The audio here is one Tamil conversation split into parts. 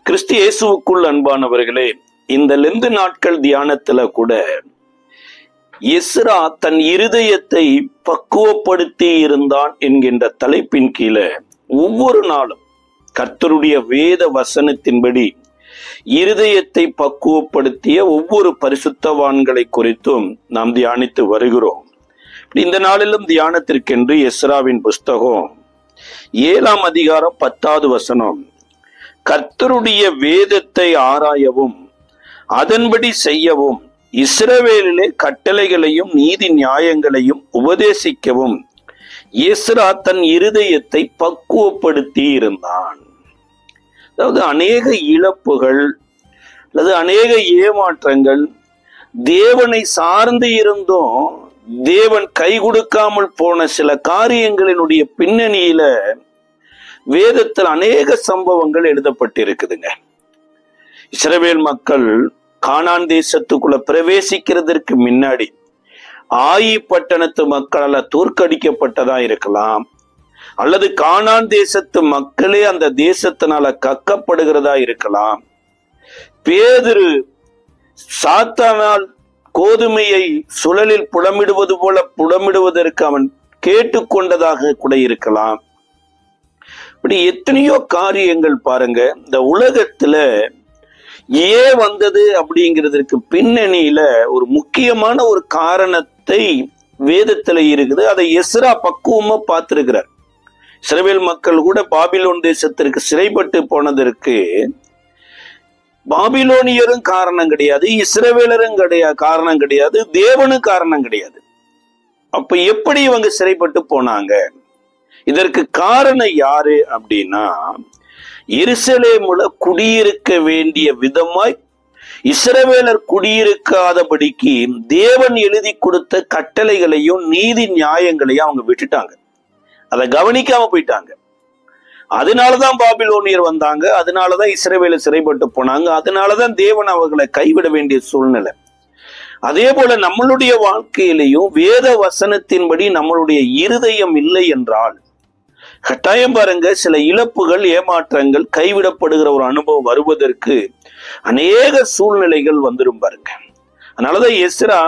கிறிஸ்து இயேசுவுக்குள் அன்பானவர்களே, இந்த லெந்து நாட்கள் தியானத்துல கூட எஸ்ரா தன் இருதயத்தை பக்குவப்படுத்தி இருந்தான் என்கின்ற தலைப்பின் கீழே ஒவ்வொரு நாளும் கர்த்தருடைய வேத வசனத்தின்படி இருதயத்தை பக்குவப்படுத்திய ஒவ்வொரு பரிசுத்தவான்களை குறித்தும் நாம் தியானித்து வருகிறோம். இந்த நாளிலும் தியானத்திற்கென்று எஸ்ராவின் புஸ்தகம் 7ஆம் அதிகாரம் 10வது வசனம், கர்த்தருடைய வேதத்தை ஆராயவும் அதன்படி செய்யவும் இஸ்ரவேலிலே கட்டளைகளையும் நீதி நியாயங்களையும் உபதேசிக்கவும் எஸ்ரா தன் இருதயத்தை பக்குவப்படுத்தி இருந்தான். அதாவது அநேக இழப்புகள் அல்லது அநேக ஏமாற்றங்கள், தேவனை சார்ந்து இருந்தும் தேவன் கை கொடுக்காமல் போன சில காரியங்களினுடைய பின்னணியில வேதத்தில் அநேக சம்பவங்கள் எழுதப்பட்டிருக்குதுங்க. இஸ்ரவேல் மக்கள் கானான் தேசத்துக்குள்ள பிரவேசிக்கிறதற்கு முன்னாடி ஆயி பட்டணத்து மக்களால் தோற்கடிக்கப்பட்டதா இருக்கலாம், அல்லது கானான் தேசத்து மக்களே அந்த தேசத்தினால கக்கப்படுகிறதா இருக்கலாம். பேதுரு சாத்தானால் கோதுமையை சுழலில் புடமிடுவது போல புடமிடுவதற்கு அவன் கேட்டுக்கொண்டதாக கூட இருக்கலாம். இப்படி எத்தனையோ காரியங்கள் பாருங்க. இந்த உலகத்துல ஏன் வந்தது அப்படிங்கிறதுக்கு பின்னணியில ஒரு முக்கியமான ஒரு காரணத்தை வேதத்துல இருக்குது. அதை எஸ்ரா பக்குவமா பார்த்திருக்கிறார். இஸ்ரவேல் மக்கள் கூட பாபிலோன் தேசத்திற்கு சிறைப்பட்டு போனதற்கு பாபிலோனியரும் காரணம் கிடையாது, இஸ்ரவேலரும் காரணம் கிடையாது, தேவனும் காரணம் கிடையாது. அப்ப எப்படி இவங்க சிறைப்பட்டு போனாங்க? இதற்கு காரணம் யாரு அப்படின்னா, எருசலேமுல குடியிருக்க வேண்டிய விதமாய் இஸ்ரவேலர் குடியிருக்காதபடிக்கு தேவன் எழுதி கொடுத்த கட்டளைகளையும் நீதி நியாயங்களையும் அவங்க விட்டுட்டாங்க, அதை கவனிக்காம போயிட்டாங்க. அதனாலதான் பாபிலோனியர் வந்தாங்க, அதனாலதான் இஸ்ரவேலர் சிறைப்பட்டு போனாங்க, அதனாலதான் தேவன் அவர்களை கைவிட வேண்டிய சூழ்நிலை. அதே போல நம்மளுடைய வாழ்க்கையிலையும் வேத வசனத்தின்படி நம்மளுடைய இருதயம் இல்லை என்றால் கட்டாயம் பாருங்க, சில இழப்புகள், ஏமாற்றங்கள், கைவிடப்படுகிற ஒரு அனுபவம் வருவதற்கு அநேக சூழ்நிலைகள் வந்துடும் பாருங்க. அதனாலதான் எஸ்ரா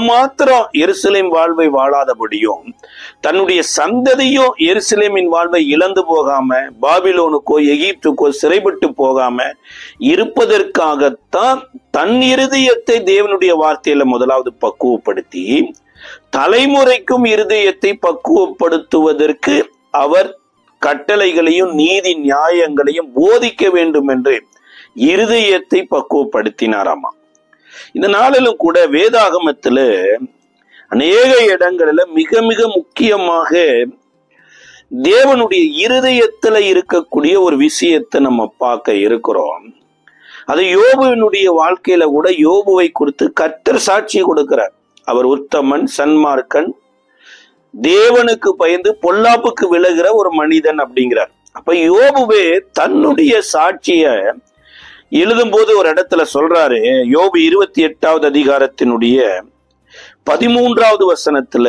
மாத்திரம் எருசலேம் வாழ்வை வாழாதபடியும் தன்னுடைய சந்ததியும் எருசலேமின் வாழ்வை இழந்து போகாம பாபிலோனுக்கோ எகிப்துக்கோ சிறைப்பட்டு போகாம இருப்பதற்காகத்தான் தன் இருதயத்தை தேவனுடைய வார்த்தையில முதலாவது பக்குவப்படுத்தி தலைமுறைக்கும் இருதயத்தை பக்குவப்படுத்துவதற்கு அவர் கட்டளைகளையும் நீதி நியாயங்களையும் போதிக்க வேண்டும் என்று இருதயத்தை பக்குவப்படுத்தினாராமா. இந்த நாளிலும் கூட வேதாகமத்துல அநேக இடங்களில மிக மிக முக்கியமாக தேவனுடைய இருதயத்துல இருக்கக்கூடிய ஒரு விஷயத்தை நம்ம பார்க்க இருக்கிறோம். அது யோபுவினுடைய வாழ்க்கையில கூட யோபுவை குறித்து கர்த்தர் சாட்சி கொடுக்கிறார். அவர் உத்தமன், சன்மார்க்கன், தேவனுக்கு பயந்து பொல்லாப்புக்கு விலகிற ஒரு மனிதன் அப்படிங்கிறார். அப்ப யோபுவே தன்னுடைய சாட்சிய எழுதும் போது ஒரு இடத்துல சொல்றாரு. யோபு 28வது அதிகாரத்தினுடைய 13வது வசனத்துல,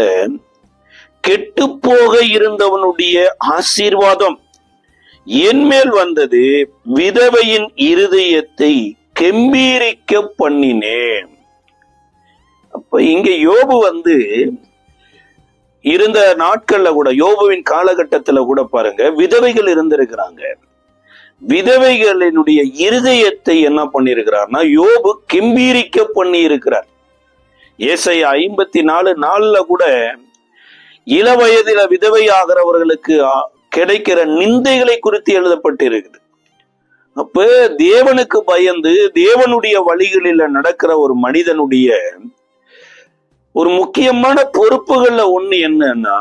கெட்டு போக இருந்தவனுடைய ஆசீர்வாதம் என் மேல் வந்தது, விதவையின் இருதயத்தை கெம்பீரிக்க பண்ணினேன். அப்ப இங்க யோபு இருந்த நாட்கள்ல கூட, யோபுவின் காலகட்டத்துல கூட பாருங்க, விதவைகள் இருந்திருக்கிறாங்க. விதவைகளினுடைய இருதயத்தை என்ன பண்ணிருக்கிறார்னா யோபு கெம்பீரிக்க பண்ணி இருக்கிறார். ஏசாயா 54:4 கூட இள வயதில விதவை ஆகிறவர்களுக்கு கிடைக்கிற நிந்தைகளை குறித்து எழுதப்பட்டு இருக்குது. அப்ப தேவனுக்கு பயந்து தேவனுடைய வழிகளில நடக்கிற ஒரு மனிதனுடைய ஒரு முக்கியமான பொறுப்புகள்ல ஒண்ணு என்னன்னா,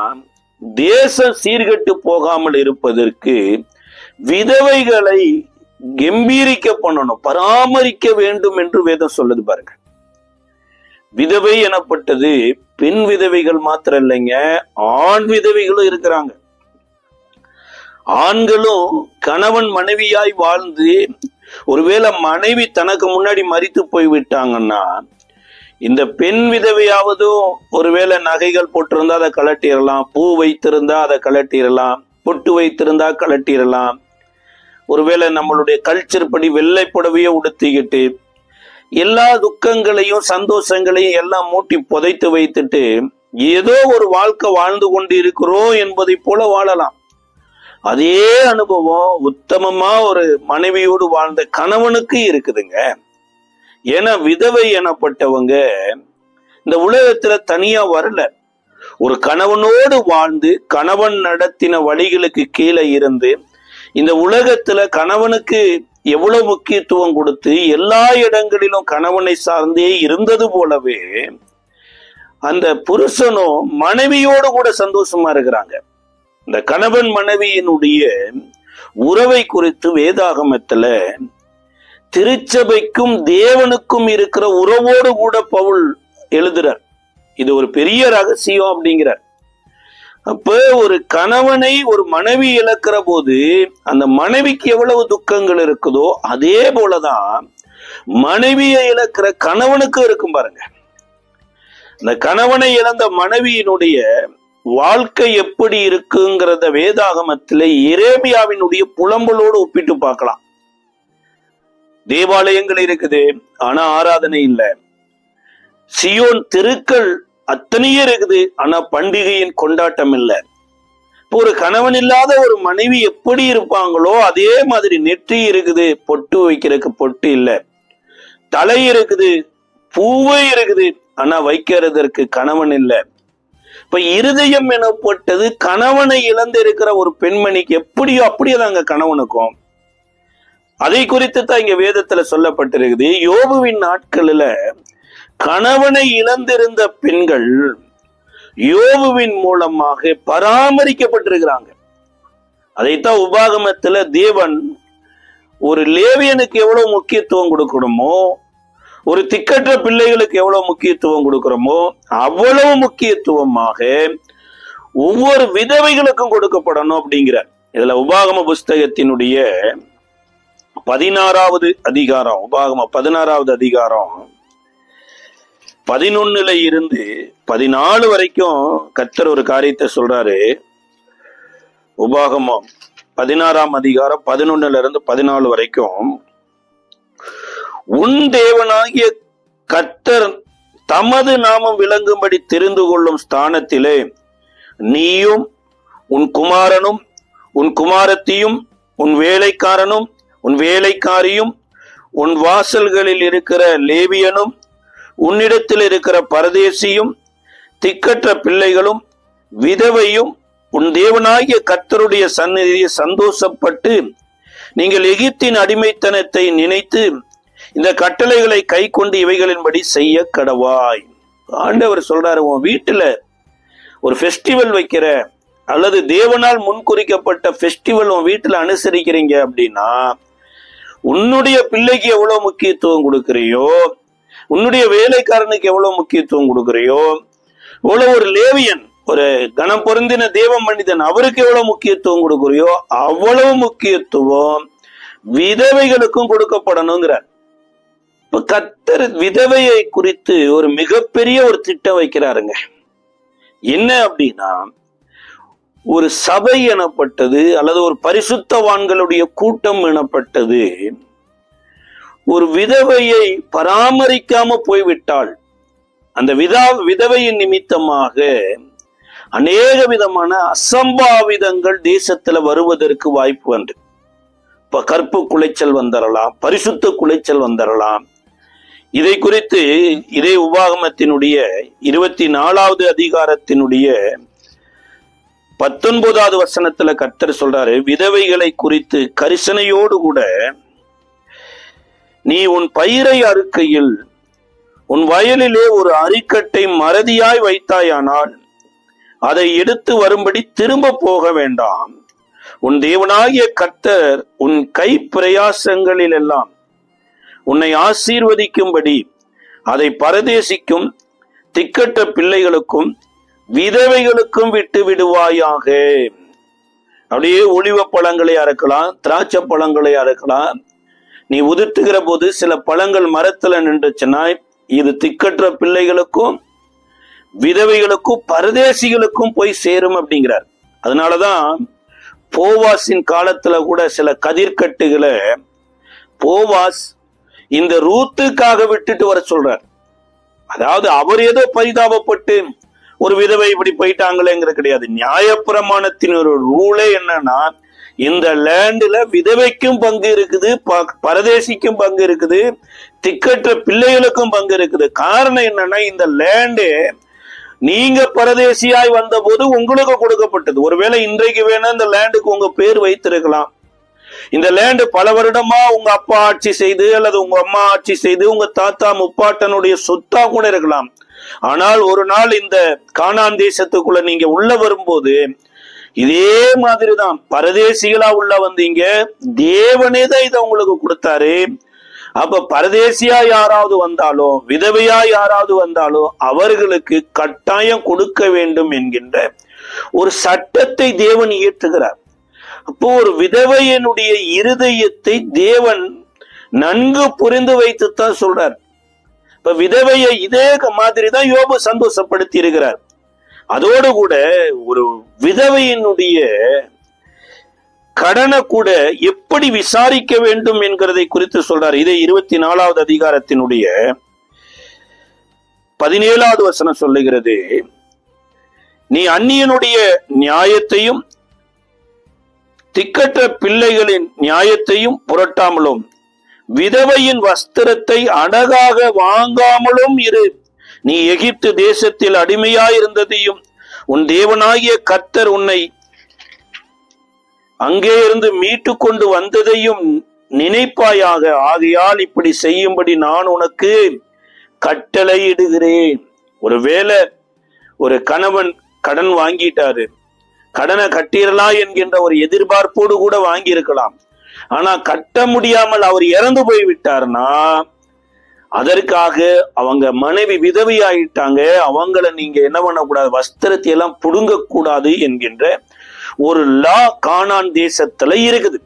தேசம் சீர்கெட்டு போகாமல் இருப்பதற்கு விதவைகளை கம்பீரிக்க பண்ணணும், பராமரிக்க வேண்டும் என்று வேதம் சொல்லுது பாருங்க. விதவை எனப்பட்டது பெண் விதவைகள் மாத்திரம் இல்லைங்க, ஆண் விதவைகளும் இருக்கிறாங்க. ஆண்களும் கணவன் மனைவியாய் வாழ்ந்து ஒருவேளை மனைவி தனக்கு முன்னாடி மரித்து போய்விட்டாங்கன்னா, இந்த பெண் விதவையாவதும் ஒருவேளை நகைகள் போட்டிருந்தா அதை கலட்டிடலாம், பூ வைத்திருந்தா அதை கலட்டிடலாம், பொட்டு வைத்திருந்தா கலட்டிடலாம், ஒருவேளை நம்மளுடைய கல்ச்சர் படி வெள்ளை புடவையை உடுத்திக்கிட்டு எல்லா துக்கங்களையும் சந்தோஷங்களையும் எல்லாம் மூட்டி புதைத்து வைத்துட்டு ஏதோ ஒரு வாழ்க்கை வாழ்ந்து கொண்டு இருக்கிறோம் என்பதை போல வாழலாம். அதே அனுபவம் உத்தமமா ஒரு மனைவியோடு வாழ்ந்த கணவனுக்கு இருக்குதுங்க. ஏன்னா விதவை எனப்பட்டவங்க இந்த உலகத்துல தனியா வரல. ஒரு கணவனோடு வாழ்ந்து கணவன் நடத்தின வழிகளுக்கு கீழே இருந்து இந்த உலகத்துல கணவனுக்கு எவ்வளவு முக்கியத்துவம் கொடுத்து எல்லா இடங்களிலும் கணவனை சார்ந்தே இருந்தது போலவே அந்த புருஷனும் மனைவியோடு கூட சந்தோஷமா இருக்கிறாங்க. இந்த கணவன் மனைவியினுடைய உறவை குறித்து வேதாகமத்துல திருச்சபைக்கும் தேவனுக்கும் இருக்கிற உறவோடு கூட பவுல் எழுதுறார். இது ஒரு பெரிய ரகசியம் அப்படிங்கிறார். அப்ப ஒரு கணவனை ஒரு மனைவி இழக்கிற போது அந்த மனைவிக்கு எவ்வளவு துக்கங்கள் இருக்குதோ அதே போலதான் மனைவியை இழக்கிற கணவனுக்கு இருக்கும் பாருங்க. அந்த கணவனை இழந்த மனைவியினுடைய வாழ்க்கை எப்படி இருக்குங்கிறத வேதாகமத்திலே எரேமியாவினுடைய புலம்பலோடு ஒப்பிட்டு பார்க்கலாம். தேவாலயங்கள் இருக்குது, ஆனா ஆராதனை இல்லை. சியோன் தெருக்கள் அத்தனையே இருக்குது, ஆனா பண்டிகையின் கொண்டாட்டம் இல்லை. இப்போ ஒரு கணவன் இல்லாத ஒரு மனைவி எப்படி இருப்பாங்களோ அதே மாதிரி நெற்றி இருக்குது, பொட்டு வைக்கிறதுக்கு பொட்டு இல்லை. தலை இருக்குது, பூவே இருக்குது, ஆனா வைக்கிறதற்கு கணவன் இல்லை. இப்ப இருதயம் எனப்பட்டது கணவனை இழந்து இருக்கிற ஒரு பெண்மணிக்கு எப்படியோ அப்படியே தாங்க கணவனுக்கும். அதை குறித்து தான் இங்க வேதத்துல சொல்லப்பட்டிருக்குது. யோபுவின் நாட்களில கணவனை இழந்திருந்த பெண்கள் யோபுவின் மூலமாக பராமரிக்கப்பட்டிருக்கிறாங்க. அதைத்தான் உபாகமத்துல தேவன் ஒரு லேவியனுக்கு எவ்வளவு முக்கியத்துவம் கொடுக்கணுமோ, ஒரு திக்கற்ற பிள்ளைகளுக்கு எவ்வளவு முக்கியத்துவம் கொடுக்கிறோமோ அவ்வளவு முக்கியத்துவமாக ஒவ்வொரு விதவைகளுக்கும் கொடுக்கப்படணும் அப்படிங்கிறார். இதுல உபாகம புஸ்தகத்தினுடைய 16வது அதிகாரம், உபாகம 16வது அதிகாரம் 11 இருந்து 14 வரைக்கும் கர்த்தர் ஒரு காரியத்தை சொல்றாரு. உபாகமம் 16ஆம் அதிகாரம் 11 இருந்து 14 வரைக்கும், உன் தேவனாகிய கர்த்தர் தமது நாமம் விளங்கும்படி தெரிந்து கொள்ளும் ஸ்தானத்திலே நீயும் உன் குமாரனும் உன் குமாரத்தியும் உன் வேலைக்காரனும் உன் வேலைக்காரியும் உன் வாசல்களில் இருக்கிற லேவியனும் உன்னிடத்தில் இருக்கிற பரதேசியும் திக்கற்ற பிள்ளைகளும் விதவையும் உன் தேவனாகிய கர்த்தருடைய சந்நிதியை சந்தோஷப்பட்டு நீங்கள் எகிப்தின் அடிமைத்தனத்தை நினைத்து இந்த கட்டளைகளை கை கொண்டு இவைகளின்படி செய்ய கடவாய். ஆண்டவர் சொல்றாரு, உன் வீட்டுல ஒரு ஃபெஸ்டிவல் வைக்கிற அல்லது தேவனால் முன்குறிக்கப்பட்ட ஃபெஸ்டிவல் உன் வீட்டுல அனுசரிக்கிறீங்க அப்படின்னா உன்னுடைய பிள்ளைக்கு எவ்வளவு முக்கியத்துவம் கொடுக்கறியோ, உன்னுடைய வேலைக்காரனுக்கு எவ்வளவு முக்கியத்துவம் கொடுக்கறியோ, இவ்வளவு ஒரு லேவியன் ஒரு கணம் பொருந்தின தேவ மனிதன் அவருக்கு எவ்வளவு முக்கியத்துவம் கொடுக்கறியோ அவ்வளவு முக்கியத்துவம் விதவைகளுக்கும் கொடுக்கப்படணுங்கிறார். இப்ப கர்த்தர் விதவையை குறித்து ஒரு மிகப்பெரிய ஒரு திட்டம் வைக்கிறாருங்க. என்ன அப்படின்னா, ஒரு சபை எனப்பட்டது அல்லது ஒரு பரிசுத்தவான்களுடைய கூட்டம் எனப்பட்டது ஒரு விதவையை பராமரிக்காம போய்விட்டால் அந்த விதவையின் நிமித்தமாக அநேக விதமான அசம்பாவிதங்கள் தேசத்துல வருவதற்கு வாய்ப்பு உண்டு. இப்ப கற்பு குலைச்சல் வந்துடலாம், பரிசுத்த குலைச்சல் வந்துடலாம். இதை குறித்து இதே உபாகமத்தினுடைய 24வது அதிகாரத்தினுடைய 19வது வசனத்துல கர்த்தர் சொல்றாரு, விதவைகளை குறித்து கரிசனையோடு கூட நீ உன் பயிரை அறுக்கையில் உன் வயலிலே ஒரு அரிக்கட்டை மறதியாய் வைத்தாயானால் அதை எடுத்து வரும்படி திரும்ப போக வேண்டாம். உன் தேவனாகிய கர்த்தர் உன் கை பிரயாசங்களில் எல்லாம் உன்னை ஆசீர்வதிக்கும்படி அதை பரதேசிக்கும் திக்கற்ற பிள்ளைகளுக்கும் விதவைகளுக்கும் விட்டு விடுவாயாக. அப்படியே ஒலிவ பழங்களை அறுக்கலாம், திராட்சை பழங்களை அறுக்கலாம். நீ உதிர்த்துகிற போது சில பழங்கள் மரத்துல நின்றுச்சுன்னா இது திக்கற்ற பிள்ளைகளுக்கும் விதவைகளுக்கும் பரதேசிகளுக்கும் போய் சேரும் அப்படிங்கிறார். அதனாலதான் போவாஸின் காலத்துல கூட சில கதிர்கட்டுகளை போவாஸ் இந்த ரூத்துக்காக விட்டுட்டு வர சொல்றார். அதாவது அவர் ஏதோ பரிதாபப்பட்டு ஒரு விதவை இப்படி போயிட்டாங்களேங்கிற கிடையாது. நியாயப்பிரமாணத்தின் ஒரு ரூலே என்னன்னா, இந்த லேண்ட்ல விதவைக்கும் பங்கு இருக்குது, பரதேசிக்கும் பங்கு இருக்குது, திக்கற்ற பிள்ளைகளுக்கும் பங்கு இருக்குது. காரணம் என்னன்னா, இந்த லேண்டு நீங்க பரதேசியாய் வந்த போது உங்களுக்கு கொடுக்கப்பட்டது. ஒருவேளை இன்றைக்கு வேணா இந்த லேண்டுக்கு உங்க பேர் வைத்திருக்கலாம். இந்த லேண்டு பல வருடமா உங்க அப்பா ஆட்சி செய்து அல்லது உங்க அம்மா ஆட்சி செய்து உங்க தாத்தா முப்பாட்டனுடைய சொத்தா கூட இருக்கலாம். ஆனால் ஒரு நாள் இந்த கானான் தேசத்துக்குள்ள நீங்க உள்ள வரும்போது இதே மாதிரிதான் பரதேசிகளா உள்ள வந்தீங்க. தேவனே தான் இதை உங்களுக்கு கொடுத்தாரு. அப்ப பரதேசியா யாராவது வந்தாலோ விதவையா யாராவது வந்தாலோ அவர்களுக்கு கட்டாயம் கொடுக்க வேண்டும் என்கின்ற ஒரு சட்டத்தை தேவன் இயற்றுகிறார். அப்போ ஒரு விதவையனுடைய இருதயத்தை தேவன் நன்கு புரிந்து வைத்துத்தான் சொல்றார். இப்ப விதவையை இதே மாதிரிதான் யோபு சந்தோஷப்படுத்தி இருக்கிறார். அதோடு கூட ஒரு விதவையினுடைய கடனை கூட எப்படி விசாரிக்க வேண்டும் என்கிறதை குறித்து சொல்றார். இதை 24வது அதிகாரத்தினுடைய 17வது வசனம் சொல்லுகிறது. நீ அந்நியனுடைய நியாயத்தையும் திக்கற்ற பிள்ளைகளின் நியாயத்தையும் புரட்டாமலும் விதவையின் வஸ்திரத்தை அடகாக வாங்காமலும் இரு. நீ எகிப்து தேசத்தில் அடிமையாயிருந்ததையும் உன் தேவனாகிய கர்த்தர் உன்னை அங்கே இருந்து மீட்டு கொண்டு வந்ததையும் நினைப்பாயாக. ஆகையால் இப்படி செய்யும்படி நான் உனக்கு கட்டளையிடுகிறேன். ஒருவேளை ஒரு கணவன் கடன் வாங்கிட்டாரு, கடனை கட்டிடலாம் என்கின்ற ஒரு எதிர்பார்ப்போடு கூட வாங்கி இருக்கலாம். ஆனா கட்ட முடியாமல் அவர் இறந்து போய் விட்டார்னா அதற்காக அவங்க மனைவி விதவி ஆயிட்டாங்க, அவங்கள நீங்க என்ன பண்ணக்கூடாது, வஸ்திரத்தை எல்லாம் புடுங்க கூடாது என்கின்ற ஒரு லா கானான் தேசத்துல இருக்குது.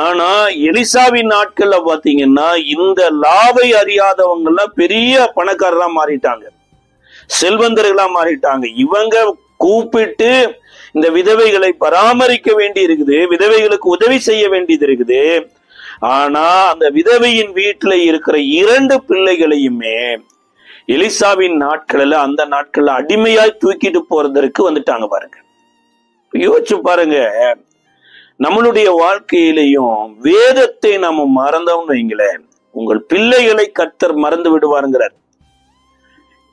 ஆனா எலிசாவின் நாட்கள்ல பாத்தீங்கன்னா இந்த லாவை அறியாதவங்க எல்லாம் பெரிய பணக்காரரா மாறிட்டாங்க, செல்வந்தர்களா மாறிட்டாங்க. இவங்க கூப்பிட்டு இந்த விதவைகளை பராமரிக்க வேண்டி இருக்குது, விதவைகளுக்கு உதவி செய்ய வேண்டியது இருக்குது. ஆனா அந்த விதவையின் வீட்டுல இருக்கிற 2 பிள்ளைகளையுமே எலிசாவின் நாட்கள்ல அந்த நாட்கள்ல அடிமையாய் தூக்கிட்டு போறதற்கு வந்துட்டாங்க. பாருங்க, யோசிச்சு பாருங்க. நம்மளுடைய வாழ்க்கையிலையும் வேதத்தை நாம மறந்தோம்னு வைங்களேன், உங்கள் பிள்ளைகளை கர்த்தர் மறந்து விடுவாருங்கிறார்.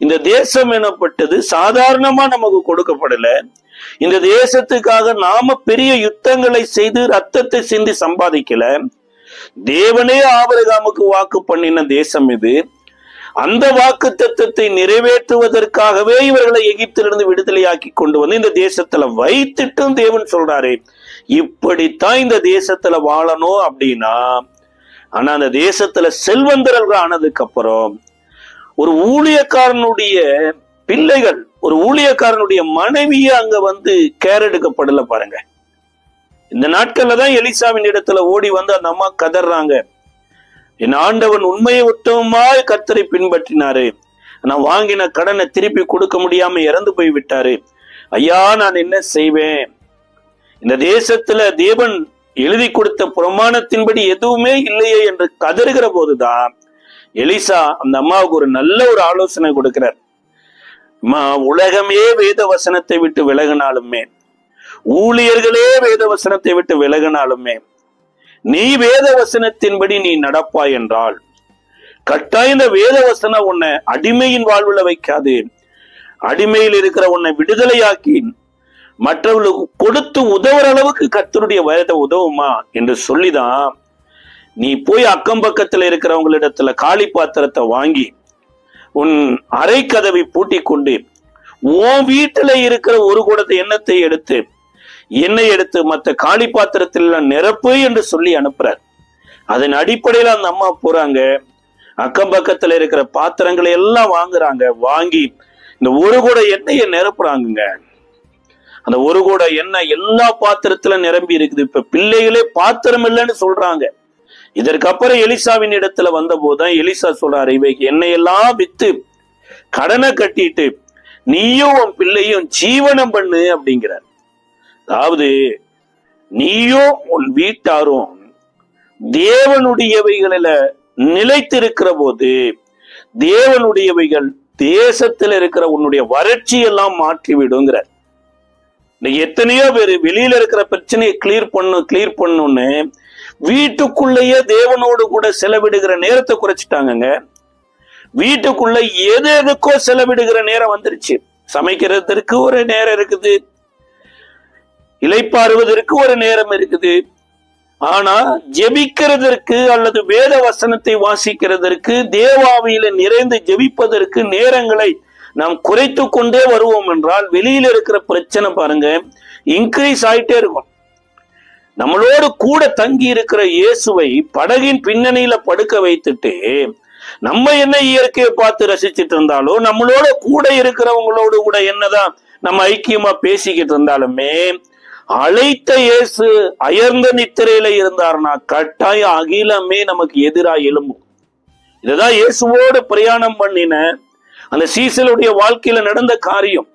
இந்த தேசம் எனப்பட்டது சாதாரணமா நமக்கு கொடுக்கப்படல. இந்த தேசத்துக்காக நாம பெரிய யுத்தங்களை செய்து ரத்தத்தை சிந்தி சம்பாதிக்கல. தேவனே ஆபிரகாமுக்கு வாக்கு பண்ணின தேசம் இது. அந்த வாக்கு தத்தத்தை நிறைவேற்றுவதற்காகவே இவர்களை எகிப்திலிருந்து விடுதலையாக்கி கொண்டு வந்து இந்த தேசத்துல வைத்துட்டும் தேவன் சொல்றாரு, இப்படித்தான் இந்த தேசத்துல வாழணும் அப்படின்னா. ஆனா அந்த தேசத்துல செல்வந்தர்கள் ஆனதுக்கு அப்புறம் ஒரு ஊழியக்காரனுடைய பிள்ளைகள், ஒரு ஊழியக்காரனுடைய மனைவியே அங்க வந்து கேர் எடுக்கப்படல. பாருங்க, இந்த நாட்கள்ல தான் எலிசாவின் இடத்துல ஓடி வந்து அந்த அம்மா கதறாங்க, என் ஆண்டவன் உண்மையை உத்தமமாய் கர்த்தரை பின்பற்றினாரு, நான் வாங்கின கடனை திருப்பி கொடுக்க முடியாம இறந்து போய் விட்டாரு, ஐயா நான் என்ன செய்வேன்? இந்த தேசத்துல தேவன் எழுதி கொடுத்த பிரமாணத்தின்படி எதுவுமே இல்லையே என்று கதறுகிற போதுதான் எலிசா அந்த அம்மாவுக்கு ஒரு நல்ல ஒரு ஆலோசனை கொடுக்கிறார். உலகமே வேத வசனத்தை விட்டு விலகினாலுமே, ஊழியர்களே வேத வசனத்தை விட்டு விலகினாலுமே, நீ வேத வசனத்தின்படி நீ நடப்பாய் என்றால் கட்டாயம் இந்த வேத வசனம் உன்னை அடிமையின் வாழ்வுல வைக்காது, அடிமையில் இருக்கிற உன்னை விடுதலையாக்கி மற்றவர்களுக்கு கொடுத்து உதவுற அளவுக்கு கர்த்தருடைய வேத உதவுமா என்று சொல்லிதான் நீ போய் அக்கம் பக்கத்துல இருக்கிறவங்களிடத்துல காலி பாத்திரத்தை வாங்கி உன் அரை கதவை பூட்டி கொண்டு உன் வீட்டுல இருக்கிற ஒரு குடத்தை எண்ணெய் எடுத்து மற்ற காலி பாத்திரத்தில் நிரப்பு என்று சொல்லி அனுப்புறார். அதன் அடிப்படையில அந்த அம்மா போறாங்க, அக்கம் பக்கத்துல இருக்கிற பாத்திரங்களை எல்லாம் வாங்குறாங்க. வாங்கி இந்த ஒரு குடம் எண்ணெயை நிரப்புறாங்க. அந்த ஒரு குடம் எண்ணெய் எல்லா பாத்திரத்துல நிரம்பி இருக்குது. இப்ப பிள்ளைகளே பாத்திரம் இல்லைன்னு சொல்றாங்க. இதற்கப்புறம் எலிசாவின் இடத்துல வந்த போதுதான் எலிசா சொல்றாரு, இவைக்கு எண்ணெயெல்லாம் வித்து கடனை கட்டிட்டு நீயும் உன் பிள்ளையும் ஜீவனம் பண்ணு அப்படிங்கிறார். அதாவது நீயும் உன் வீட்டாரும் தேவனுடையவைகளில நிலைத்திருக்கிற போது தேவனுடையவைகள் தேசத்தில் இருக்கிற உன்னுடைய வறட்சி எல்லாம் மாற்றி விடுங்கிறார். இன்னைக்கு எத்தனையோ பேர் வெளியில இருக்கிற பிரச்சனையை கிளியர் பண்ணுன்னு வீட்டுக்குள்ளேயே தேவனோடு கூட செலவிடுகிற நேரத்தை குறைச்சிட்டாங்க. வீட்டுக்குள்ள எதுக்கோ செலவிடுகிற நேரம் வந்துருச்சு. சமைக்கிறதுக்கு ஒரு நேரம் இருக்குது, இளைப்பாறுவதற்கு ஒரு நேரம் இருக்குது. ஆனா ஜெபிக்கிறதற்கு அல்லது வேத வசனத்தை வாசிக்கிறதற்கு, தேவாவியில நிறைந்து ஜெபிப்பதற்கு நேரங்களை நாம் குறைத்து கொண்டே வருவோம் என்றால் வெளியில இருக்கிற பிரச்சனை பாருங்க இன்க்ரீஸ் ஆயிட்டே இருக்கும். நம்மளோடு கூட தங்கி இருக்கிற இயேசுவை படகின் பின்னணியில படுக்க வைத்துட்டு நம்ம என்ன இயற்கையை பார்த்து ரசிச்சுட்டு இருந்தாலும், நம்மளோட கூட இருக்கிறவங்களோடு கூட என்னதான் நம்ம ஐக்கியமா பேசிக்கிட்டு இருந்தாலுமே, அழைத்த இயேசு அயர்ந்த நித்திரையில இருந்தார்னா கட்டாயம் அகிலமே நமக்கு எதிராக எழும்பும். இதுதான் இயேசுவோடு பிரயாணம் பண்ணின அந்த சீசலுடைய வாழ்க்கையில நடந்த காரியம்.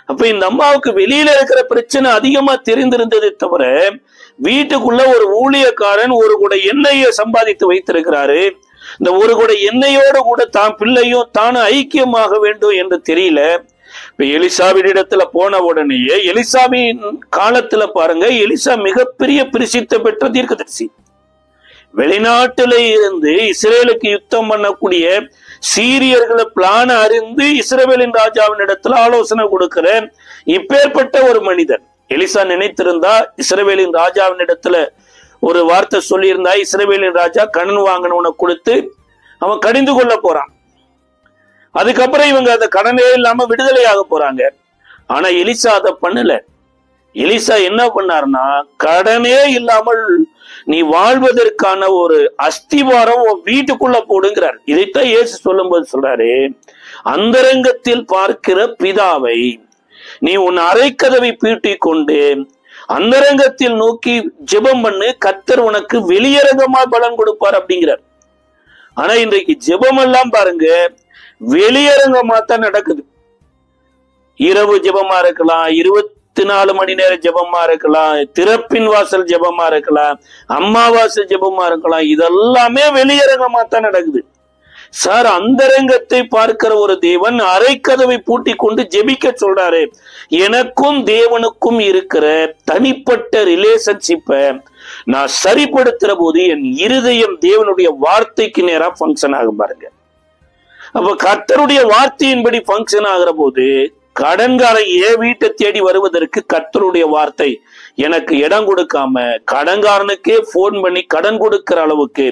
அப்ப இந்த அம்மாவுக்கு வெளியில இருக்கிற பிரச்சனை அதிகமா தெரிந்திருந்ததை தவிர, வீட்டுக்குள்ள ஒரு ஊழியக்காரன் ஒரு கூட எண்ணெயை சம்பாதித்து வைத்திருக்கிறாரு. இந்த ஒரு கூட எண்ணெயோடு கூட தான் பிள்ளையும் தானும் ஐக்கியமாக வேண்டும் என்று தெரியல. இப்ப எலிசாவின் இடத்துல போன உடனேயே, எலிசாவின் காலத்துல பாருங்க, எலிசா மிகப்பெரிய பிரசித்த பெற்ற தீர்க்கதரிசி. வெளிநாட்டில இருந்து இஸ்ரேலுக்கு யுத்தம் பண்ணக்கூடிய சீரியர்களை பிளான அறிந்து இஸ்ரவேலின் ராஜாவின் இடத்துல ஆலோசனை கொடுக்கிற இப்பேற்பட்ட ஒரு மனிதன். எலிசா நினைத்திருந்தா இஸ்ரவேலின் ராஜாவின் இடத்துல ஒரு வார்த்தை சொல்லியிருந்தா, இஸ்ரவேலின் ராஜா கடன் வாங்கினவனை கொடுத்து அவன் கடிந்து கொள்ள போறான். அதுக்கப்புறம் இவங்க அந்த கடனே இல்லாம விடுதலையாக போறாங்க. ஆனா எலிசா அதை பண்ணல. எலிசா என்ன பண்ணார்னா, கடனே இல்லாமல் நீ வாழ்வதற்கான ஒரு அஸ்திவாரம் வீட்டுக்குள்ள போடுங்கிறார். இதைத்தான் இயேசு சொல்லும்போது சொல்றாரு, அந்தரங்கத்தில் பார்க்கிற பிதாவை நீ உன் அரைக்கதவை பீட்டி கொண்டு அந்தரங்கத்தில் நோக்கி ஜெபம் பண்ணு, கர்த்தர் உனக்கு வெளியரங்கமா பலன் கொடுப்பார் அப்படிங்கிறார். ஆனா இன்றைக்கு ஜெபம் எல்லாம் பாருங்க வெளியரங்கமா தான் நடக்குது. இரவு ஜெபமா இருக்கலாம், 24 மணி நேர ஜெபமா இருக்கலாம், திறப்பின் வாசல் ஜெபமா இருக்கலாம், அம்மாவாசை ஜெபமா இருக்கலாம், இதெல்லாமே வெளியரங்கமா தான் நடக்குது. சார், அந்தரங்கத்தை பார்க்கிற ஒரு தேவன் அரைக்கதவை பூட்டி கொண்டு ஜெபிக்க சொல்றாரு. எனக்கும் தேவனுக்கும் இருக்கிற தனிப்பட்ட ரிலேஷன்ஷிப்பை நான் சரிப்படுத்துற போது என் இருதயம் தேவனுடைய வார்த்தைக்கு நேரா பங்கன் ஆகும் பாருங்க. அப்ப கர்த்தருடைய வார்த்தையின்படி பங்கன் ஆகிற போது கடன்காரன் என் வீட்டை தேடி வருவதற்கு கர்த்தருடைய வார்த்தை எனக்கு இடம் கொடுக்காம கடன்காரனுக்கே போன் பண்ணி கடன் கொடுக்கிற அளவுக்கு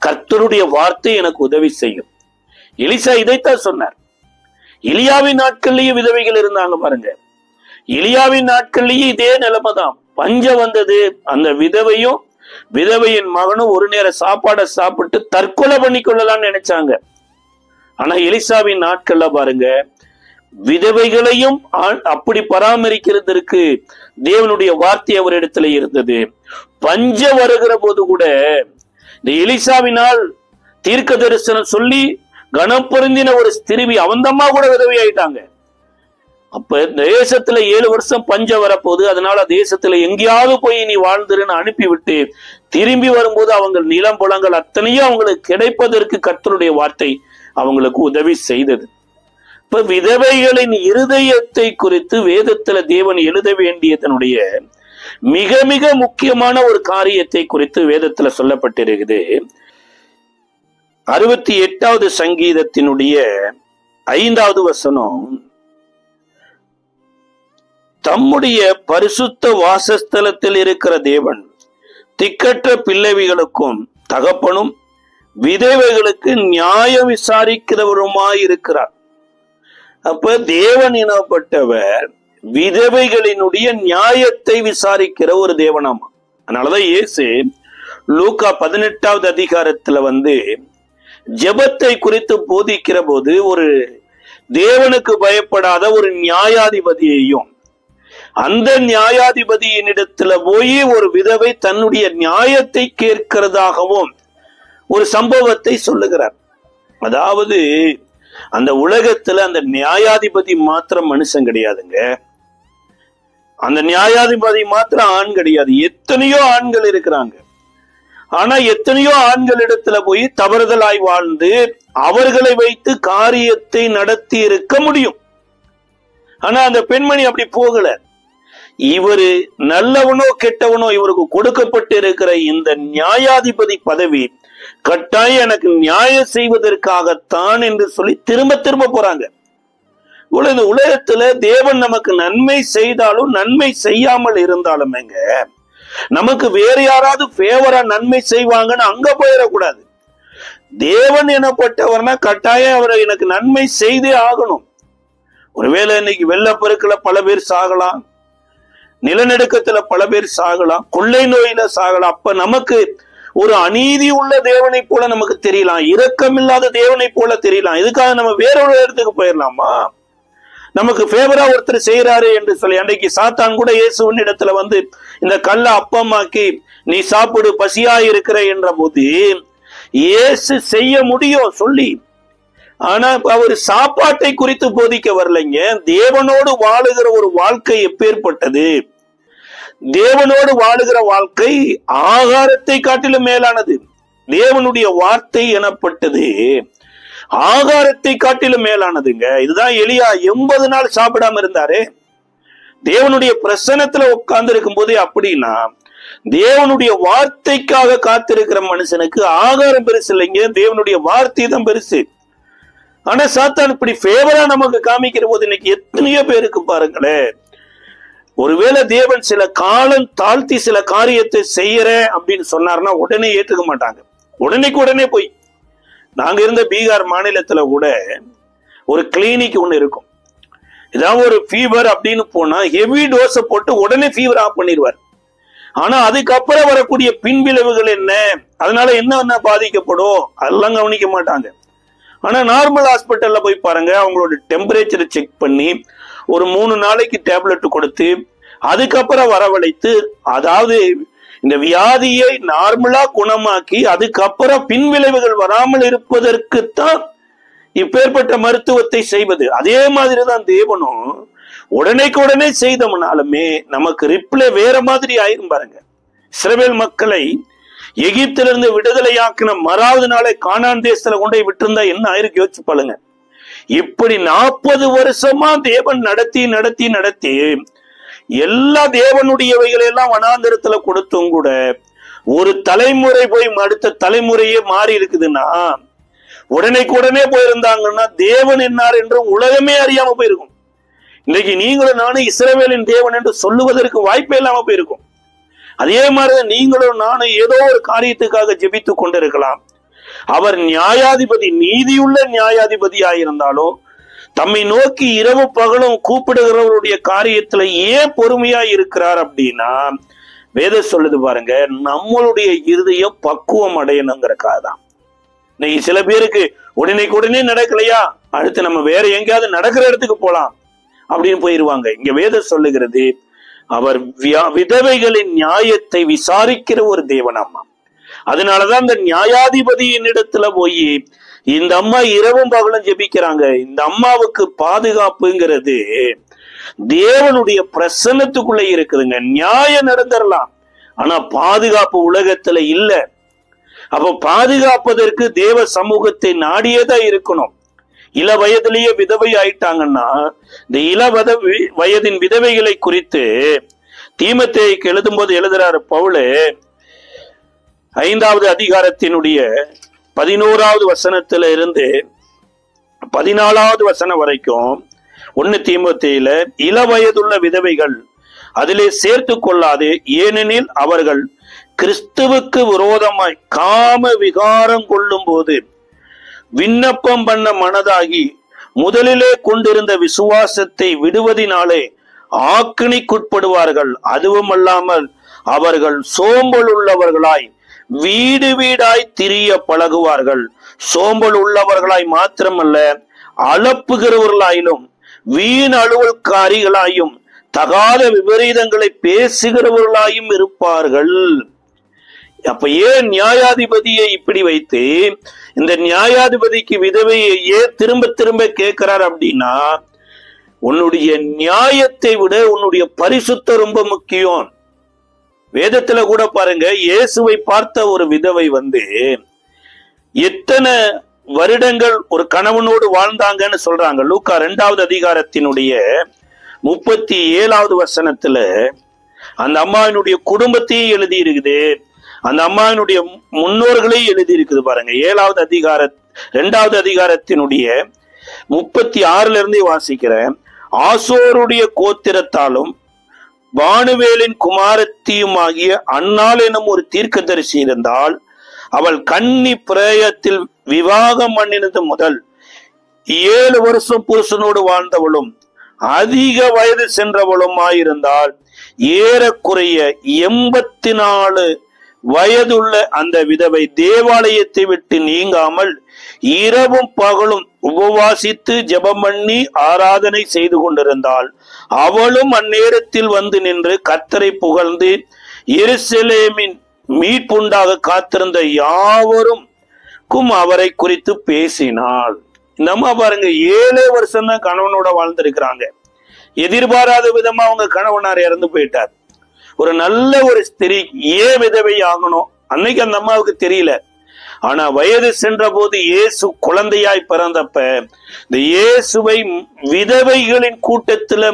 கர்த்தருடைய வார்த்தை எனக்கு உதவி செய்யும். எலிசா இதைத்தான் சொன்னார். எலியாவின் நாட்கள்லயே விதவைகள் இருந்தாங்க பாருங்க. எலியாவின் நாட்கள்லயே இதே நிலைமைதான். பஞ்சம் வந்தது. அந்த விதவையும் விதவையின் மகனும் ஒரு நேர சாப்பாடை சாப்பிட்டு தற்கொலை பண்ணி கொள்ளலாம்னு நினைச்சாங்க. ஆனா எலிசாவின் நாட்கள்ல பாருங்க, விதவைகளையும் அப்படி பராமரிக்கிறதற்கு தேவனுடைய வார்த்தை அவரிடத்துல இருந்தது. பஞ்சம் வருகிற போது கூட இந்த எலிசாவினால் தீர்க்க தரிசனம் சொல்லி கனம் பொருந்தின ஒரு ஸ்திரிவி அவந்தம்மா கூட விதவி ஆயிட்டாங்க. அப்ப தேசத்துல 7 வருஷம் பஞ்சம் வரப்போகுது, அதனால தேசத்துல எங்கேயாவது போய் நீ வாழ்ந்துருன்னு அனுப்பிவிட்டு திரும்பி வரும்போது அவங்க நிலம் புலங்கள் அத்தனையும் அவங்களுக்கு கிடைப்பதற்கு கர்த்தருடைய வார்த்தை அவங்களுக்கு உதவி செய்தது. இப்ப விதவைகளின் இருதயத்தை குறித்து வேதத்துல தேவன் எழுத வேண்டியதனுடைய மிக மிக முக்கியமான ஒரு காரியத்தை குறித்து வேதத்துல சொல்லப்பட்டிருக்குது. 68வது சங்கீதத்தினுடைய 5வது வசனம், தம்முடைய பரிசுத்த வாசஸ்தலத்தில் இருக்கிற தேவன் திக்கற்ற பிள்ளைகளுக்கும் தகப்பனும் விதவைகளுக்கு நியாயம் விசாரிக்கிறவருமாயிருக்கிறார். அப்ப தேவன் எனப்பட்டவர் விதவைகளினுடைய நியாயத்தை விசாரிக்கிற ஒரு தேவனாமா. அதனாலதான் இயேசு லூக்கா 18வது அதிகாரத்துல ஜெபத்தை குறித்து போதிக்கிற போது ஒரு தேவனுக்கு பயப்படாத ஒரு நியாயாதிபதியையும் அந்த நியாயாதிபதியினிடத்துல போய் ஒரு விதவை தன்னுடைய நியாயத்தை கேட்கிறதாகவும் ஒரு சம்பவத்தை சொல்லுகிறார். அதாவது அந்த உலகத்துல அந்த நியாயாதிபதி மாத்திரம் மனுஷன் கிடையாதுங்க. அந்த நியாயாதிபதி மாத்திரம் ஆண் கிடையாது, எத்தனையோ ஆண்கள் இருக்கிறாங்க. ஆனா எத்தனையோ ஆண்கள் இடத்துல போய் தவறுதலாய் வாழ்ந்து அவர்களை வைத்து காரியத்தை நடத்தி இருக்க முடியும். ஆனா அந்த பெண்மணி அப்படி போகல. இவரு நல்லவனோ கெட்டவனோ இவருக்கு கொடுக்கப்பட்டு இருக்கிற இந்த நியாயாதிபதி பதவி கட்டாயம் எனக்கு நியாயம் செய்வதற்காகத்தான் என்று சொல்லி திரும்ப திரும்ப போறாங்க. இந்த உலகத்துல தேவன் நமக்கு நன்மை செய்தாலும் நன்மை செய்யாமல் இருந்தாலுமேங்க, நமக்கு வேற யாராவது ஃபேவரா நன்மை செய்வாங்கன்னு அங்க போயிடக்கூடாது. தேவன் எனப்பட்டவர்னா கட்டாயம் அவரை எனக்கு நன்மை செய்தே ஆகணும். ஒருவேளை இன்னைக்கு வெள்ளப்பெருக்குல பல பேர் சாகலாம், நிலநடுக்கத்துல பல பேர் சாகலாம், கொள்ளை நோயில சாகலாம். அப்ப நமக்கு ஒரு அநீதி உள்ள தேவனை போல நமக்கு தெரியலாம், இரக்கமில்லாத தேவனை போல தெரியலாம். இதுக்காக நம்ம வேற ஒரு இடத்துக்கு போயிடலாமா? நமக்கு ஃபேவரா ஒருத்தர் செய்யறாரு என்று சொல்லி அன்றைக்கு சாத்தான் கூட இயேசுவின் இடத்துல வந்து இந்த கல்லை அப்பமாக்கி நீ சாப்பிடு பசியா இருக்கிற என்ற போது இயேசு செய்ய முடியும் சொல்லி, ஆனா அவர் சாப்பாட்டை குறித்து போதிக்க வரலைங்க. தேவனோடு வாழுகிற ஒரு வாழ்க்கை எப்பேற்பட்டது, தேவனோடு வாழுகிற வாழ்க்கை ஆகாரத்தை காட்டிலும் மேலானது. தேவனுடைய வார்த்தை எனப்பட்டது ஆகாரத்தை காட்டிலும் மேலானதுங்க. இதுதான் எலியா 80 நாள் சாப்பிடாம இருந்தாரு. தேவனுடைய பிரசன்னத்துல உட்கார்ந்து இருக்கும் போதே அப்படின்னா தேவனுடைய வார்த்தைக்காக காத்திருக்கிற மனுஷனுக்கு ஆகாரம் பெருசு இல்லைங்க, தேவனுடைய வார்த்தை தான் பெருசு. ஆனா சாத்தான் இப்படி ஃபேவரா நமக்கு காமிக்கிற போது இன்னைக்கு எத்தனையோ பேருக்கு பாருங்களேன், ஒருவேளை தேவன் சில காலம் தாழ்த்தி சில காரியத்தை செய்யறேன் அப்படின்னு சொன்னார்னா உடனே ஏற்றுக்க மாட்டாங்க. உடனே போய் நாங்க இருந்த பீகார் மாநிலத்துல கூட ஒரு கிளினிக் ஒண்ணு இருக்கும். ஏதாவது ஒரு ஃபீவர் அப்படின்னு போனா ஹெவி டோஸை போட்டு உடனே ஃபீவர் ஆஃப் பண்ணிடுவார். ஆனா அதுக்கப்புறம் வரக்கூடிய பின்விளைவுகள் என்ன, அதனால என்ன பாதிக்கப்படும் அதெல்லாம் கவனிக்க மாட்டாங்க. ஆனா நார்மல் ஹாஸ்பிட்டல்ல போய் பாருங்க, அவங்களோட டெம்பரேச்சரை செக் பண்ணி ஒரு 3 நாளைக்கு டேப்லெட் கொடுத்து அதுக்கப்புறம் வரவழைத்து, அதாவது இந்த வியாதியை நார்மலா குணமாக்கி அதுக்கப்புறம் பின்விளைவுகள் வராமல் இருப்பதற்குத்தான் இப்பேற்பட்ட மருத்துவத்தை செய்வது. அதே மாதிரிதான் தேவனும் உடனே செய்தோம்னாலுமே நமக்கு ரிப்ளை வேற மாதிரி ஆயிரும் பாருங்க. இஸ்ரவேல் மக்களை எகிப்திலிருந்து விடுதலையாக்கின மறாவது நாளை கானான் தேசத்துல கொண்டு போய் விட்டிருந்தா என்ன ஆயிருக்கு யோசிச்சு பாருங்க. இப்படி 40 வருஷமா தேவன் நடத்தி எல்லா தேவனுடையவைகளை எல்லாம் வனாந்தரத்துல கொடுத்தும் கூட ஒரு தலைமுறை போய் அடுத்த தலைமுறையே மாறி இருக்குதுன்னா, உடனே போயிருந்தாங்கன்னா தேவன் என்னார் என்று உலகமே அறியாம போயிருக்கும். இன்னைக்கு நீங்களும் நானும் இஸ்ரவேலின் தேவன் என்று சொல்லுவதற்கு வாய்ப்பே இல்லாம போயிருக்கும். அதே மாதிரிதான் நீங்களும் நானும் ஏதோ ஒரு காரியத்துக்காக ஜெபித்து கொண்டிருக்கலாம். அவர் நியாயாதிபதி, நீதியுள்ள நியாயாதிபதியாயிருந்தாலும் தம்மை நோக்கி இரவு பகலும் கூப்பிடுகிறவருடைய காரியத்துல ஏன் பொறுமையா இருக்கிறார் அப்படின்னா, வேதம் சொல்லுது பாருங்க, நம்மளுடைய இருதயம் பக்குவம் அடையணுங்கிறக்காக தான். இன்னைக்கு சில பேருக்கு உடனே நடக்கலையா, அடுத்து நம்ம வேற எங்கேயாவது நடக்கிற இடத்துக்கு போலாம் அப்படின்னு போயிருவாங்க. இங்க வேதம் சொல்லுகிறது, அவர் விதவைகளின் நியாயத்தை விசாரிக்கிற ஒரு தேவனாமா. அதனாலதான் இந்த நியாயாதிபதியின் இடத்துல போய் இந்த அம்மா இரவும் பகலும் ஜெபிக்கிறாங்க. இந்த அம்மாவுக்கு பாதுகாப்புங்கிறது தேவனுடைய பிரசன்னத்துக்குள்ள இருக்குதுங்க. நியாயம் நடந்துடலாம், ஆனா பாதுகாப்பு உலகத்துல இல்ல. அப்ப பாதுகாப்பதற்கு தேவ சமூகத்தை நாடியேதான் இருக்கணும். இள வயதிலேயே விதவை ஆயிட்டாங்கன்னா, இந்த வயதின் விதவைகளை குறித்து தீமோத்தேயுக்கு எழுதும் போது எழுதுறாரு பவுல், 5வது அதிகாரத்தினுடைய 11வது வசனத்துல இருந்து 14வது வசனம் வரைக்கும் 1 தீமோத்தேயுல, இள வயதுள்ள விதவைகள் அதிலே சேர்த்து கொள்ளாது, ஏனெனில் அவர்கள் கிறிஸ்துவுக்கு விரோதமாய் காம விகாரம் கொள்ளும் போது விண்ணப்பம் பண்ண மனதாகி முதலிலே கொண்டிருந்த விசுவாசத்தை விடுவதினாலே ஆக்கினைக்குட்படுவார்கள். அதுவும் அல்லாமல் அவர்கள் சோம்பல் உள்ளவர்களாய் வீடாய் திரிய பழகுவார்கள். சோம்பல் உள்ளவர்களாய் மாத்திரமல்ல, அளப்புகிறவர்களாயிலும் வீண் அலுவல்காரிகளாயும் தகாத விபரீதங்களை பேசுகிறவர்களாயும் இருப்பார்கள். அப்ப ஏன் நியாயாதிபதியை இப்படி வைத்து இந்த நியாயாதிபதிக்கு விதவையை ஏன் திரும்ப திரும்ப கேட்கிறார் அப்படின்னா, உன்னுடைய நியாயத்தை விட உன்னுடைய பரிசுத்தம் ரொம்ப முக்கியம். வேதத்துல கூட பாருங்க, இயேசுவை பார்த்த ஒரு விதவை எத்தனை வருடங்கள் ஒரு கணவனோடு வாழ்ந்தாங்கன்னு சொல்றாங்க. லூக்கா 2வது அதிகாரத்தினுடைய 37வது வசனத்துல அந்த அம்மாவினுடைய குடும்பத்தையும் எழுதி இருக்குது, அந்த அம்மாவினுடைய முன்னோர்களையும் எழுதி இருக்குது பாருங்க. 2வது அதிகாரத்தினுடைய 36ல இருந்தே வாசிக்கிறேன். ஆசோருடைய கோத்திரத்தாலும் பானுவேலின் குமாரத்தியுமாகிய அன்னாள் எனும் ஒரு தீர்க்கதரிசி இருந்தால், அவள் கன்னி பிரயத்தில் விவாகம் பண்ணினது முதல் 7 வருஷம் புருஷனோடு வாழ்ந்தவளும் அதிக வயது சென்றவளுமாயிருந்தால், ஏறக்குறைய 84 வயதுள்ள அந்த விதவை தேவாலயத்தை விட்டு நீங்காமல் இரவும் பகலும் உபவாசித்து ஜெபம் பண்ணி ஆராதனை செய்து கொண்டிருந்தாள். அவளும் அந்நேரத்தில் வந்து நின்று கர்த்தரை புகழ்ந்து எருசலேமின் மீட்புண்டாக காத்திருந்த யாவருக்கும் அவரை குறித்து பேசினாள். இந்த அம்மா பாருங்க, 7 வருஷம் தான் கணவனோட வாழ்ந்திருக்கிறாங்க. எதிர்பாராத விதமா அவங்க கணவனார் இறந்து போயிட்டார். ஒரு நல்ல ஒரு ஸ்திரீ ஏன் விதவை ஆகணும் அன்னைக்கு அந்த அம்மாவுக்கு தெரியல. ஆனா வயது சென்ற போது இயேசு குழந்தையாய் பிறந்தப்ப இந்த இயேசுவை விதவைகளின் கூட்டத்துல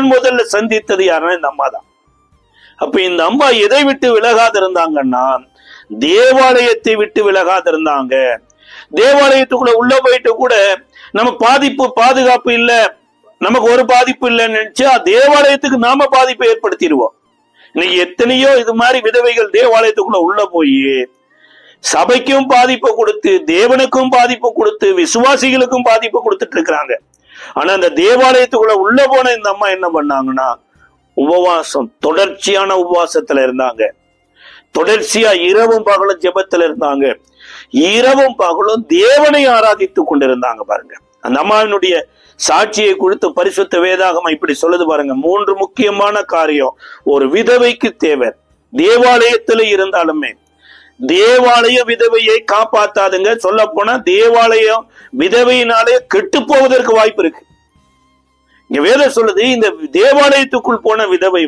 முதல்ல சந்தித்தது யாருன்னா இந்த அம்மா தான். அப்ப இந்த அம்மா எதை விட்டு விலகாது இருந்தாங்கன்னா, தேவாலயத்தை விட்டு விலகாது இருந்தாங்க. தேவாலயத்துக்குள்ள உள்ள போயிட்டு கூட நம்ம பாதுகாப்பு இல்ல, நமக்கு ஒரு பாதிப்பு இல்லைன்னு நினைச்சா தேவாலயத்துக்கு நாம பாதிப்பை ஏற்படுத்திடுவோம். இன்னைக்கு எத்தனையோ இது மாதிரி விதவைகள் தேவாலயத்துக்குள்ள உள்ள போய் சபைக்கும் பாதிப்பை கொடுத்து, தேவனுக்கும் பாதிப்பு கொடுத்து, விசுவாசிகளுக்கும் பாதிப்பு கொடுத்துட்டு இருக்கிறாங்க. ஆனா அந்த தேவாலயத்துக்குள்ள உள்ள போன இந்த அம்மா என்ன பண்ணாங்கன்னா, உபவாசம், தொடர்ச்சியான உபவாசத்துல இருந்தாங்க. தொடர்ச்சியா இரவும் பகலும் ஜெபத்துல இருந்தாங்க. இரவும் பகலும் தேவனை ஆராதித்து கொண்டிருந்தாங்க பாருங்க. அந்த அம்மாவினுடைய சாட்சியை குறித்து பரிசுத்த வேதாகமம் இப்படி சொல்லுது பாருங்க. 3 முக்கியமான காரியம் ஒரு விதவைக்கு தேவை. தேவாலயத்துல இருந்தாலுமே தேவாலய விதவையை காப்பாத்தாதுங்க. சொல்ல போனா தேவாலயம் விதவையினாலே கெட்டு போவதற்கு வாய்ப்பு இருக்கு. இங்க வேதம் சொல்லுது, இந்த தேவாலயத்துக்குள் போன விதவை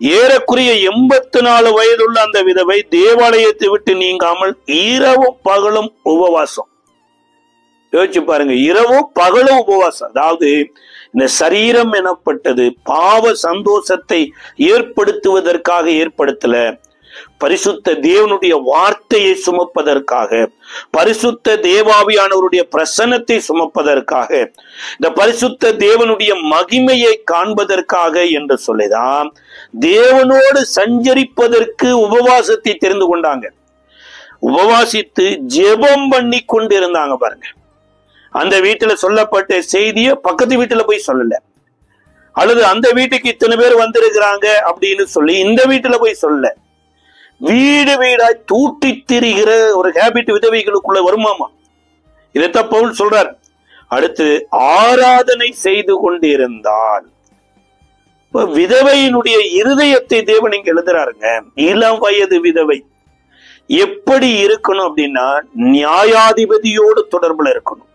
ஏறக்குறைய 84 வயதுள்ள அந்த விதவை தேவாலயத்தை விட்டு நீங்காமல் இரவும் பகலும் உபவாசம். யோசிச்சு பாருங்க, இரவும் பகலும் உபவாசம். அதாவது இந்த சரீரம் எனப்பட்டது பாவ சந்தோஷத்தை ஏற்படுத்துவதற்காக ஏற்படுத்தல, பரிசுத்த தேவனுடைய வார்த்தையை சுமப்பதற்காக, பரிசுத்த தேவாவியானவருடைய பிரசன்னத்தை சுமப்பதற்காக, இந்த பரிசுத்த தேவனுடைய மகிமையை காண்பதற்காக என்று சொல்லிதான் தேவனோடு சஞ்சரிப்பதற்கு உபவாசத்தை தெரிந்து கொண்டாங்க. உபவாசித்து ஜெபம் பண்ணி கொண்டு இருந்தாங்க பாருங்க. அந்த வீட்டுல சொல்லப்பட்ட செய்திய பக்கத்து வீட்டுல போய் சொல்லல, அல்லது அந்த வீட்டுக்கு இத்தனை பேர் வந்திருக்கிறாங்க அப்படின்னு சொல்லி இந்த வீட்டுல போய் சொல்லல. வீடு வீடாய் தூட்டி திரிகிற ஒரு ஹேபிட் விதவைகளுக்குள்ள வருமாமா. இதைத்தான் பவுல் சொல்றார். அடுத்து ஆராதனை செய்து கொண்டிருந்தால், விதவையினுடைய இருதயத்தை தேவன் இங்க எழுதுறாருங்க. இளம் வயது விதவை எப்படி இருக்கணும் அப்படின்னா, நியாயாதிபதியோடு தொடர்புல இருக்கணும்.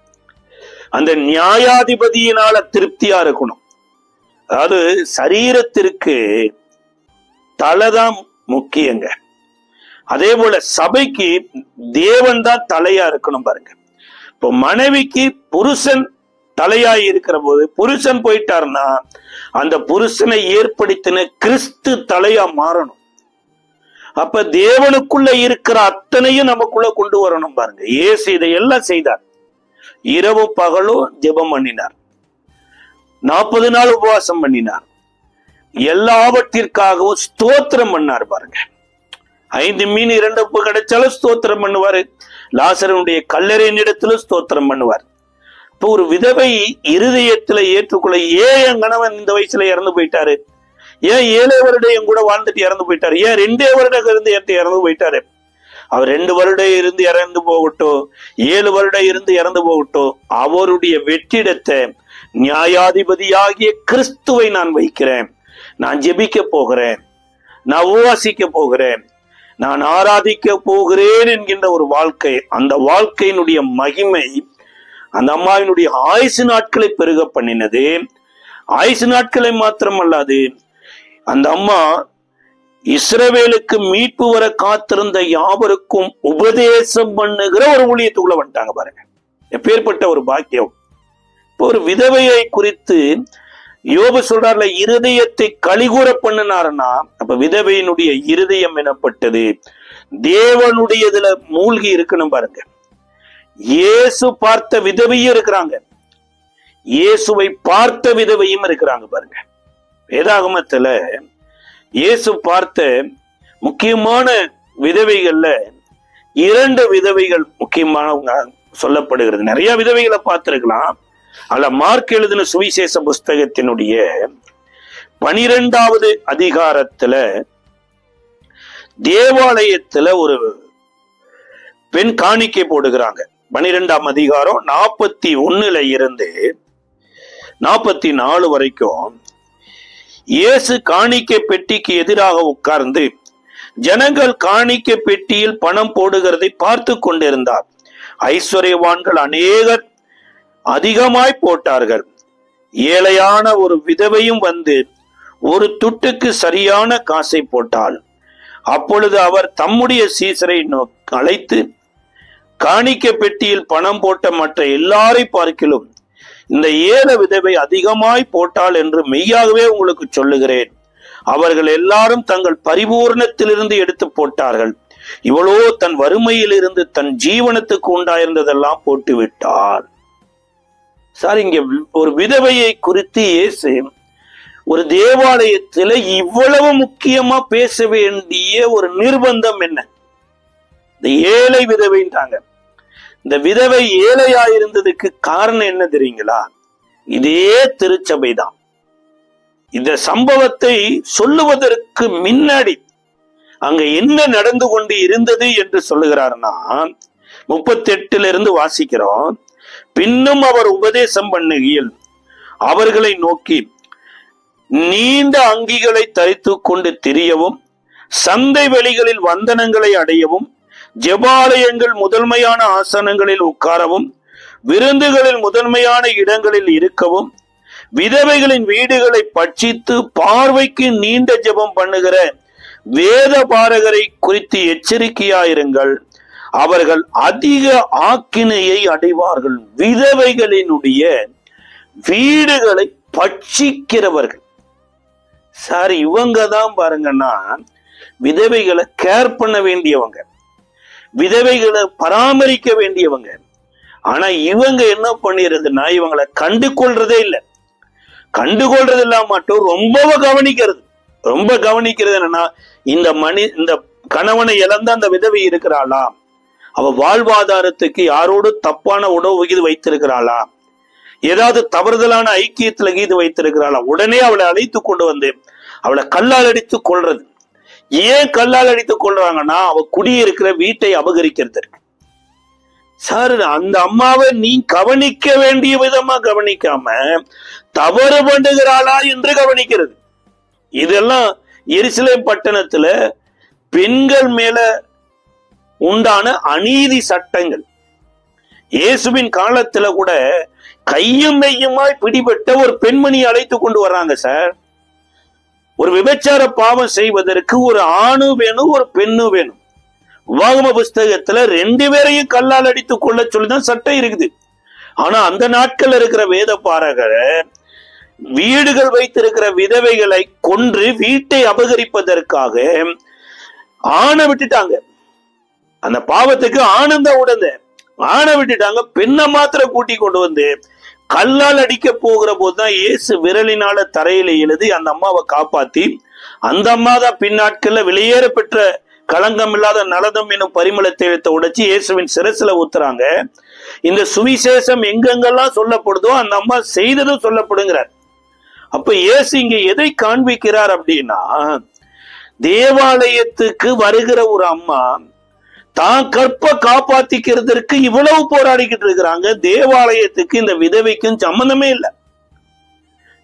அந்த நியாயாதிபதியினால திருப்தியா இருக்கணும். அதாவது சரீரத்திற்கு தலைதான் முக்கியங்க. அதே போல சபைக்கு தேவன் தான் தலையா இருக்கணும் பாருங்க. இப்போ மனைவிக்கு புருஷன் தலையா இருக்கிற போது, புருஷன் போயிட்டாருன்னா அந்த புருஷனை ஏற்படுத்தின கிறிஸ்து தலையா மாறணும். அப்ப தேவனுக்குள்ள இருக்கிற அத்தனையும் நமக்குள்ள கொண்டு வரணும் பாருங்க. இயேசு இதையெல்லாம் செய்தார். இரவு பகலும் ஜெபம் பண்ணினார், 40 நாள் உபவாசம் பண்ணினார், எல்லாவற்றிற்காகவும் ஸ்தோத்திரம் பண்ணார் பாருங்க. 5 மீன் 2 உப்பு கிடைச்சாலும் ஸ்தோத்திரம் பண்ணுவாரு. லாசருடைய கல்லறையின் இடத்துல ஸ்தோத்திரம் பண்ணுவார். இப்போ ஒரு விதவை இருதயத்துல ஏற்றுக்கொள்ள, ஏன் என் கணவன் இந்த வயசுல இறந்து போயிட்டாரு, ஏன் 7 வருடம் என் கூட வாழ்ந்துட்டு இறந்து போயிட்டாரு, ஏன் 2 வருடம் இருந்து இறந்து போயிட்டாரு, அவர் 2 வருடம் இருந்து இறந்து போகட்டும், 7 வருடம் இருந்து இறந்து போகட்டும், அவருடைய வெற்றிடத்தை நியாயாதிபதியாகிய கிறிஸ்துவை நான் வைக்கிறேன். நான் ஜெபிக்க போகிறேன், நான் உபவாசிக்க போகிறேன், நான் ஆராதிக்க போகிறேன் என்கின்ற ஒரு வாழ்க்கை. அந்த வாழ்க்கையினுடைய மகிமை அந்த அம்மாவினுடைய ஆயுசு நாட்களை பெருக பண்ணினது. ஆயுசு நாட்களை மாத்திரமல்லாது, அந்த அம்மா இஸ்ரவேலுக்கு மீட்பு வர காத்திருந்த யாவருக்கும் உபதேசம் பண்ணுகிற ஒரு ஊழியத்துக்குள்ள வந்துட்டாங்க பாருங்க. எப்பேற்பட்ட ஒரு பாக்கியம். இப்போ ஒரு விதவையை குறித்து யோபு சொல்றாருல, இருதயத்தை கலிகூற பண்ணினாருன்னா, அப்ப விதவையினுடைய இருதயம் எனப்பட்டது தேவனுடையதுல மூழ்கி இருக்கணும் பாருங்க. இயேசு பார்த்த விதவையும் இருக்கிறாங்க, இயேசுவை பார்த்த விதவையும் இருக்கிறாங்க பாருங்க. வேதாகமத்துல இயேசு பார்த்த முக்கியமான விதவைகள்ல 2 விதவைகள் முக்கியமான சொல்லப்படுகிறது. நிறைய விதவைகளை பார்த்திருக்கலாம். அல்ல, மார்க் எழுதின சுவிசேஷ புஸ்தகத்தினுடைய 12வது அதிகாரத்துல தேவாலயத்துல ஒரு பெண் காணிக்கை போடுகிறாங்க. 12ஆம் அதிகாரம் 41 இருந்து 44 வரைக்கும் இயேசு காணிக்கை பெட்டிக்கு எதிராக உட்கார்ந்து ஜனங்கள் காணிக்கை பெட்டியில் பணம் போடுகிறதை பார்த்து கொண்டிருந்தார். ஐஸ்வர்யவான்கள் அநேகர் அதிகமாய் போட்டார்கள். ஏழையான ஒரு விதவையும் வந்து ஒரு துட்டுக்கு சரியான காசை போட்டாள். அப்பொழுது அவர் தம்முடைய சீசரை அழைத்து, காணிக்கை பெட்டியில் பணம் போட்ட மற்ற எல்லாரை பார்க்கிலும் இந்த ஏழை விதவை அதிகமாய் போட்டாள் என்று மெய்யாகவே உங்களுக்கு சொல்லுகிறேன். அவர்கள் எல்லாரும் தங்கள் பரிபூர்ணத்திலிருந்து எடுத்து போட்டார்கள். இவளோ தன் வறுமையில் இருந்து தன் ஜீவனத்துக்கு உண்டாயிருந்ததெல்லாம் போட்டு விட்டாள். சார், இங்க ஒரு விதவையை குறித்து இயேசு ஒரு தேவாலயத்துல இவ்வளவு முக்கியமா பேச வேண்டிய ஒரு நிர்பந்தம் என்ன? இந்த ஏழை விதவைன்றாங்க. இந்த விதவை ஏழையாயிருந்ததுக்கு காரணம் என்ன தெரியுங்களா? இதே திருச்சபை தான். இந்த சம்பவத்தை சொல்லுவதற்கு முன்னாடி அங்க என்ன நடந்து கொண்டு இருந்தது என்று சொல்லுகிறார்னா, 38 வாசிக்கிறோம். பின்னும் அவர் உபதேசம் பண்ணுகையில் அவர்களை நோக்கி, நீண்ட அங்கிகளை தரித்து கொண்டு திரியவும், சந்தை வெளிகளில் வந்தனங்களை அடையவும், ஜெபாலயங்கள் முதன்மையான ஆசனங்களில் உட்காரவும், விருந்துகளில் முதன்மையான இடங்களில் இருக்கவும், விதவைகளின் வீடுகளை பட்சித்து பார்வைக்கு நீண்ட ஜெபம் பண்ணுகிற வேத பாரகரை குறித்து எச்சரிக்கையாயிருங்கள். அவர்கள் அதிக ஆக்கினையை அடைவார்கள். விதவைகளினுடைய வீடுகளை பட்சிக்கிறவர்கள். சார், இவங்க தான் பாருங்கன்னா விதவைகளை கேர் பண்ண வேண்டியவங்க, விதவைகளை பராமரிக்க வேண்டியவங்க. ஆனா இவங்க என்ன பண்ணிடுறதுன்னா, இவங்களை கண்டுகொள்றதே இல்லை. கண்டுகொள்றது இல்லாம மட்டும் ரொம்ப கவனிக்கிறது என்னன்னா, இந்த கணவனை இழந்த அந்த விதவை இருக்கிறாளா, அவ வாழ்வாதாரத்துக்கு யாரோடு தப்பான உணவு இது வைத்திருக்கிறாளா, ஏதாவது தவறுதலான ஐக்கியத்துல கீது வைத்திருக்கிறாளா, உடனே அவளை அழைத்து கொண்டு வந்து அவளை கல்லால் அடித்து கொள்றது. ஏன் கல்லால் அடித்து கொள்றாங்கன்னா, அவ குடியிருக்கிற வீட்டை அபகரிக்கிறதுக்கு. சார், அந்த அம்மாவை நீ கவனிக்க வேண்டிய விதமா கவனிக்காம தவறு பண்ணுகிறாளா என்று கவனிக்கிறது. இதெல்லாம் எருசலேம் பட்டணத்துல பெண்கள் மேல உண்டான அநீதி சட்டங்கள். இயேசுவின் காலத்துல கூட கையும் மெய்யுமாய் பிடிபட்ட ஒரு பெண்மணி அழைத்து கொண்டு வர்றாங்க. சார், ஒரு விபச்சார பாவம் செய்வதற்கு ஒரு ஆணு வேணும், ஒரு பெண்ணு வேணும். உபாகம புஸ்தகத்துல 2 பேரையும் கல்லால் அடித்து கொள்ள சொல்லிதான் சட்டம் இருக்குது. ஆனா அந்த நாட்கள் இருக்கிற வேத பாரகர் வீடுகள் வைத்திருக்கிற விதவைகளை கொன்று வீட்டை அபகரிப்பதற்காக ஆணை விட்டுட்டாங்க. அந்த பாவத்துக்கு ஆனந்த உடனே ஆணை விட்டுட்டாங்க. பெண்ணை மாத்திரம் கூட்டி கொண்டு வந்து கல்லால் அடிக்க போகிற போதுதான் இயேசு விரலினால தரையில எழுதி அந்த அம்மாவை காப்பாத்தி, அந்த அம்மா தான் பின்னாட்கள்ல வெளியேற பெற்ற களங்கம் இல்லாத நலதம் என்னும் பரிமளத்தை எழுத்த உடைச்சு இயேசுவின் சிரசுல ஊத்துறாங்க. இந்த சுவிசேஷம் எங்கெங்கெல்லாம் சொல்லப்படுதோ அந்த அம்மா செய்ததும் சொல்லப்படுங்கிறார். அப்ப இயேசு இங்க எதை காண்பிக்கிறார் அப்படின்னா, தேவாலயத்துக்கு வருகிற ஒரு அம்மா தான் கற்ப காப்பாத்திக்கிறதுக்கு இவ்வளவு போராடிக்கிட்டு இருக்கிறாங்க. தேவாலயத்துக்கு இந்த விதவைக்கும் சம்பந்தமே இல்லை.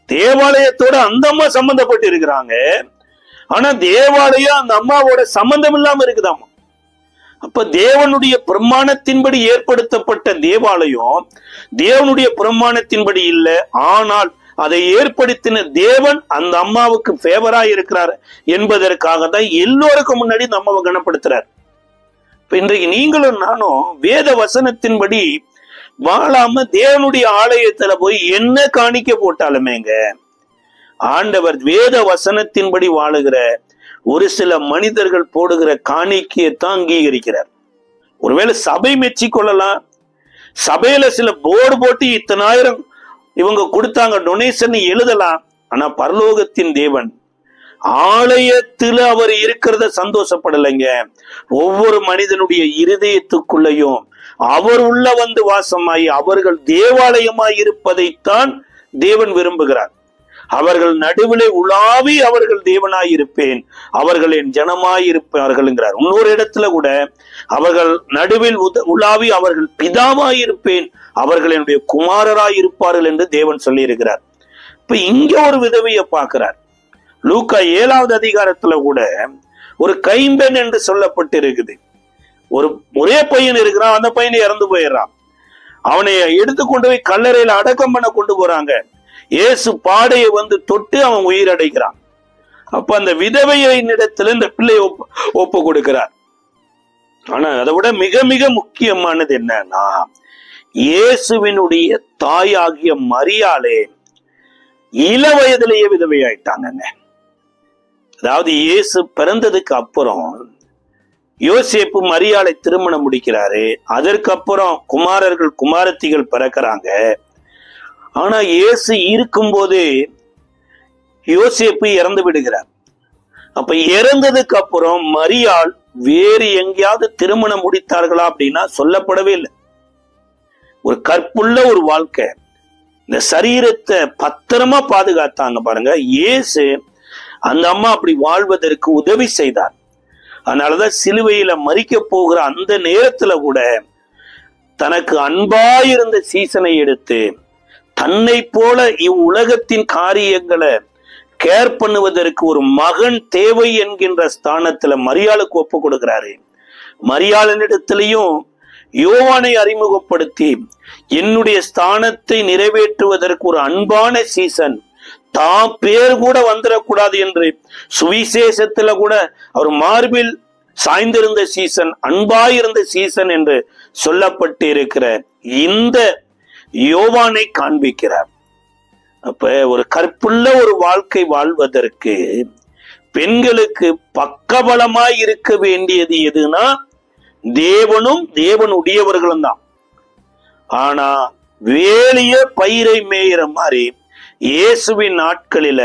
தேவாலயத்தோட அந்த அம்மா சம்பந்தப்பட்டு இருக்கிறாங்க. ஆனா தேவாலயம் அந்த அம்மாவோட சம்பந்தம் இல்லாம இருக்குதாமா. அப்ப தேவனுடைய பிரமாணத்தின்படி ஏற்படுத்தப்பட்ட தேவாலயம் தேவனுடைய பிரமாணத்தின்படி இல்லை. ஆனால் அதை ஏற்படுத்தின தேவன் அந்த அம்மாவுக்கு ஃபேவரா இருக்கிறார் என்பதற்காக தான் எல்லோருக்கும் முன்னாடி இந்த அம்மாவை கனப்படுத்துறார். இப்ப இன்றைக்கு நீங்களும் நானும் வேத வசனத்தின்படி வாழாம தேவனுடைய ஆலயத்துல போய் என்ன காணிக்க போட்டாலுமேங்க, ஆண்டவர் வேத வசனத்தின்படி வாழுகிற ஒரு சில மனிதர்கள் போடுகிற காணிக்கையத்தான் அங்கீகரிக்கிறார். ஒருவேளை சபை மெச்சி கொள்ளலாம், சபையில சில போர்டு போட்டு இத்தனாயிரம் இவங்க கொடுத்தாங்க டொனேஷன் எழுதலாம். ஆனா பரலோகத்தின் தேவன் ஆலயத்துல அவர் இருக்கிறத சந்தோஷப்படலைங்க. ஒவ்வொரு மனிதனுடைய இருதயத்துக்குள்ளேயும் அவர் உள்ள வந்து வாசமாய் அவர்கள் தேவாலயமாய் இருப்பதைத்தான் தேவன் விரும்புகிறார். அவர்கள் நடுவிலே உலாவி அவர்கள் தேவனாய் இருப்பேன், அவர்கள் என் ஜனமாய் இருப்பார்கள் என்கிறார். இன்னொரு இடத்துல கூட அவர்கள் நடுவில் உலாவி அவர்கள் பிதாவாய் இருப்பேன், அவர்கள் என்னுடைய குமாரராய் இருப்பார்கள் என்று தேவன் சொல்லி இருக்கிறார். இப்ப இங்க ஒரு விதவையை பார்க்கிறார். லூக்கா 7வது அதிகாரத்துல கூட ஒரு கைம்பெண் என்று சொல்லப்பட்டு இருக்குது. ஒரே பையன் இருக்கிறான், அந்த பையனை இறந்து போயிடுறான். அவனை எடுத்து கொண்டு போய் கல்லறையில அடக்கம் பண்ண கொண்டு போறாங்க. இயேசு பாடையை வந்து தொட்டு அவன் உயிரடைகிறான். அப்ப அந்த விதவையின் இடத்துல இந்த பிள்ளை ஒப்பு கொடுக்கிறார். ஆனா அதை விட மிக மிக முக்கியமானது என்னன்னா, இயேசுவினுடைய தாயாகிய மரியாளே இள வயதிலேயே விதவையாயிட்டாங்க. அதாவது இயேசு பிறந்ததுக்கு அப்புறம் யோசேப்பு மரியாளை திருமணம் முடிக்கிறாரு. அதற்கப்புறம் குமாரர்கள் குமாரத்திகள் பிறக்கிறாங்க. ஆனா இயேசு இருக்கும்போது யோசேப்பு இறந்து விடுகிறார். அப்ப இறந்ததுக்கு அப்புறம் மரியாள் வேறு எங்கேயாவது திருமணம் முடித்தார்களா அப்படின்னா சொல்லப்படவே இல்லை. ஒரு கற்புள்ள ஒரு வாழ்க்கை, இந்த சரீரத்தை பத்திரமா பாதுகாத்தாங்க பாருங்க. இயேசு அந்த அம்மா அப்படி வாழ்வதற்கு உதவி செய்தார். அதனாலதான் சிலுவையில மரிக்க போகிற அந்த நேரத்துல கூட தனக்கு அன்பாயிருந்த சீசனை எடுத்து தன்னை போல இவ்வுலகத்தின் காரியங்களை கேர் பண்ணுவதற்கு ஒரு மகன் தேவை என்கின்ற ஸ்தானத்துல மரியாளுக்கு ஒப்பு கொடுக்கிறாரு. மரியாளினிடத்திலையும் யோவானை அறிமுகப்படுத்தி என்னுடைய ஸ்தானத்தை நிறைவேற்றுவதற்கு ஒரு அன்பான சீசன், தான் பேர் கூட வந்துடக்கூடாது என்று சுவிசேஷத்துல கூட அவர் மார்பில் சாய்ந்திருந்த சீசன், அன்பாயிருந்த சீசன் என்று சொல்லப்பட்டு இருக்கிற இந்த யோவானை காண்பிக்கிறார். அப்ப ஒரு கற்புள்ள ஒரு வாழ்க்கை வாழ்வதற்கு பெண்களுக்கு பக்கபலமாய் இருக்க வேண்டியது எதுனா தேவனும் தேவனுடையவர்களும் தான். ஆனா வேலிய பயிரை மேயிற மாதிரி இயேசுவின் நாட்களில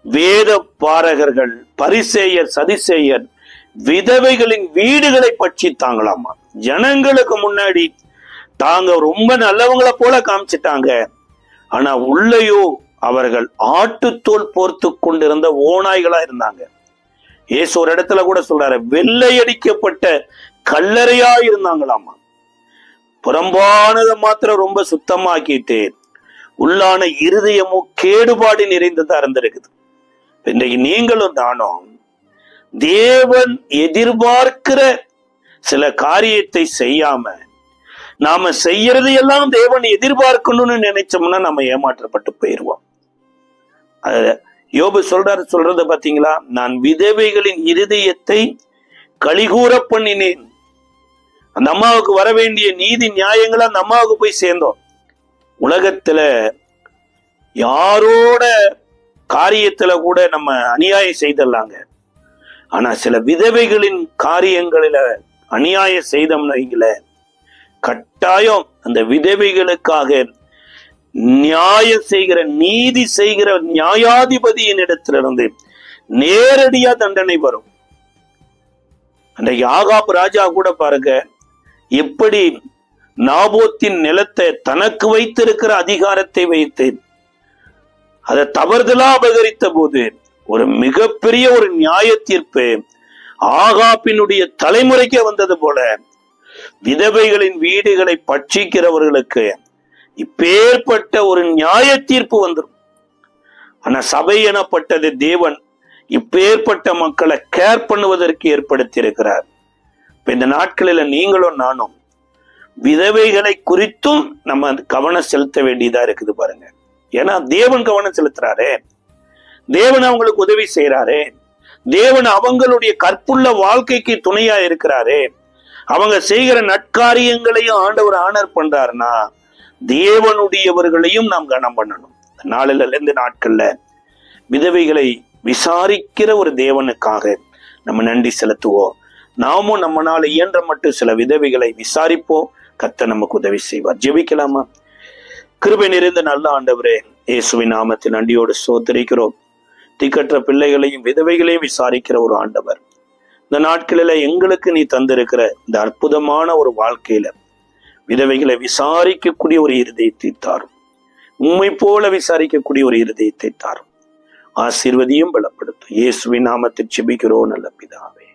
வேத பாரகர்கள், பரிசேயர், சதிசேயர் விதவைகளின் வீடுகளை பட்சித்தாங்களாமா. ஜனங்களுக்கு முன்னாடி தாங்க ரொம்ப நல்லவங்களை போல காமிச்சிட்டாங்க. ஆனா உள்ளேயோ அவர்கள் ஆட்டுத்தோல் போர்த்து கொண்டிருந்த ஓநாய்களா இருந்தாங்க. இயேசு ஒரு இடத்துல கூட சொல்றாரு, வெள்ளையடிக்கப்பட்ட கல்லறையா இருந்தாங்களாமா. புறம்பானதை மாத்திரம் ரொம்ப சுத்தமாக்கிட்டு உள்ளான இருதயமும் கேடுபாடு நிறைந்ததா இருந்திருக்குது. இன்றைக்கு நீங்களும் நானும் தேவன் எதிர்பார்க்கிற சில காரியத்தை செய்யாம நாம செய்யறதையெல்லாம் தேவன் எதிர்பார்க்கணும்னு நினைச்சோம்னா நம்ம ஏமாற்றப்பட்டு போயிடுவோம். யோபு சொல்றத பாத்தீங்களா, நான் விதவைகளின் இருதயத்தை கலிகூற பண்ணினேன். அந்த அம்மாவுக்கு வர வேண்டிய நீதி நியாயங்களை அந்த அம்மாவுக்கு போய் சேர்ந்தோம். உலகத்துல யாரோட காரியத்துல கூட நம்ம அநியாயம் செய்தலாங்க. ஆனா சில விதவைகளின் காரியங்களில அநியாயம் செய்தோம்னு கட்டாயம் அந்த விதவைகளுக்காக நியாயம் செய்கிற, நீதி செய்கிற நியாயாதிபதியின் இடத்திலிருந்து நேரடியா தண்டனை வரும். அன்றைக்கு ஆகாப் ராஜா கூட பாருங்க, எப்படி நாபோத்தின் நிலத்தை தனக்கு வைத்திருக்கிற அதிகாரத்தை வைத்து அதை தவறுதலா அபகரித்த போது ஒரு மிகப்பெரிய ஒரு நியாய தீர்ப்பு ஆகாப்பினுடைய தலைமுறைக்கே வந்தது போல விதவைகளின் வீடுகளை பட்சிக்கிறவர்களுக்கு இப்பேற்பட்ட ஒரு நியாய தீர்ப்பு வந்துடும். ஆனா சபை எனப்பட்டது தேவன் இப்பேற்பட்ட மக்களை கேர் பண்ணுவதற்கு ஏற்படுத்தி இருக்கிறார். இப்ப இந்த நாட்களில நீங்களும் நானும் விதவைகளை குறித்தும் நம்ம கவனம் செலுத்த வேண்டியதா இருக்குது பாருங்க. ஏன்னா தேவன் கவனம் செலுத்துறாரு, தேவன் அவங்களுக்கு உதவி செய்யறாரு, தேவன் அவங்களுடைய கற்புள்ள வாழ்க்கைக்கு துணையா இருக்கிறாரு, அவங்க செய்கிற நற்காரியங்களையும் ஆண்டவர் ஆனர் பண்றாருன்னா தேவனுடையவர்களையும் நாம் கனம் பண்ணணும். நாளில இருந்து நாட்கள்ல விதவைகளை விசாரிக்கிற ஒரு தேவனுக்காக நம்ம நன்றி செலுத்துவோம். நாமும் நம்மளால இயன்ற மட்டும் சில விதவைகளை விசாரிப்போம். கர்த்தர் நமக்கு உதவி செய்வார். ஜெபிக்கலாமா? கிருபை நிறைந்த நல்ல ஆண்டவரே, இயேசுவின் நாமத்தில் நன்றியோடு ஸ்தோத்திரிக்கிறோம். திக்கற்ற பிள்ளைகளையும் விதவைகளையும் விசாரிக்கிற ஒரு ஆண்டவர், இந்த நாட்களில எங்களுக்கு நீ தந்திருக்கிற இந்த அற்புதமான ஒரு வாழ்க்கையில விதவைகளை விசாரிக்கக்கூடிய ஒரு இருதயத்தை தாரும். உம்மை போல விசாரிக்கக்கூடிய ஒரு இருதயத்தை தாரும். ஆசீர்வதியும் பலப்படுத்தும். இயேசுவின் நாமத்தில் ஜெபிக்கிறோம் நல்ல பிதாவே.